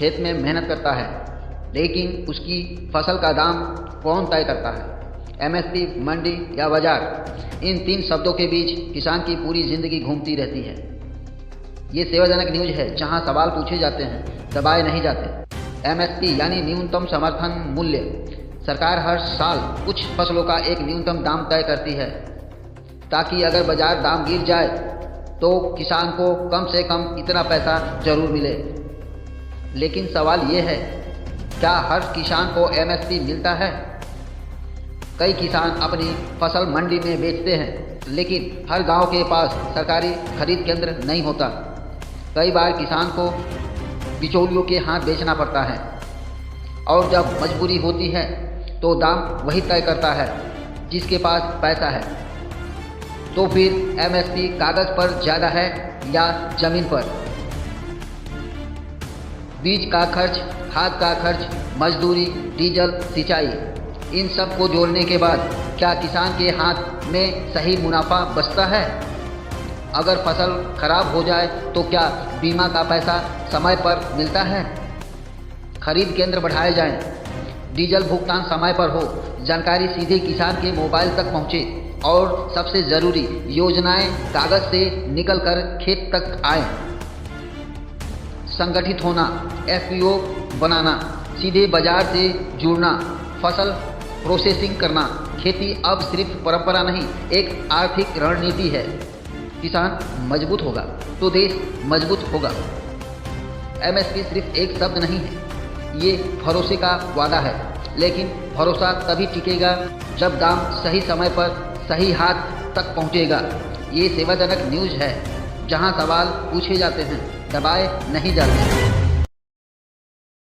खेत में मेहनत करता है, लेकिन उसकी फसल का दाम कौन तय करता है? एमएसपी, मंडी या बाजार? इन तीन शब्दों के बीच किसान की पूरी जिंदगी घूमती रहती है। ये सेवाजनक न्यूज है जहां सवाल पूछे जाते हैं, दबाए नहीं जाते। एमएसपी यानी न्यूनतम समर्थन मूल्य। सरकार हर साल कुछ फसलों का एक न्यूनतम दाम तय करती है ताकि अगर बाजार दाम गिर जाए तो किसान को कम से कम इतना पैसा जरूर मिले। लेकिन सवाल ये है, क्या हर किसान को एमएसपी मिलता है? कई किसान अपनी फसल मंडी में बेचते हैं, लेकिन हर गांव के पास सरकारी खरीद केंद्र नहीं होता। कई बार किसान को बिचौलियों के हाथ बेचना पड़ता है और जब मजबूरी होती है तो दाम वही तय करता है जिसके पास पैसा है। तो फिर एमएसपी कागज पर ज़्यादा है या ज़मीन पर? बीज का खर्च, खाद का खर्च, मजदूरी, डीजल, सिंचाई, इन सब को जोड़ने के बाद क्या किसान के हाथ में सही मुनाफा बचता है? अगर फसल खराब हो जाए तो क्या बीमा का पैसा समय पर मिलता है? खरीद केंद्र बढ़ाए जाएं, डीजल भुगतान समय पर हो, जानकारी सीधे किसान के मोबाइल तक पहुंचे और सबसे ज़रूरी, योजनाएं कागज से निकलकर खेत तक आए। संगठित होना, एफपीओ बनाना, सीधे बाजार से जुड़ना, फसल प्रोसेसिंग करना। खेती अब सिर्फ परंपरा नहीं, एक आर्थिक रणनीति है। किसान मजबूत होगा तो देश मजबूत होगा। एमएसपी सिर्फ एक शब्द नहीं है, ये भरोसे का वादा है। लेकिन भरोसा तभी टिकेगा जब दाम सही समय पर सही हाथ तक पहुंचेगा। ये सेवाजनक न्यूज़ है जहां सवाल पूछे जाते हैं, दबाए नहीं जाते।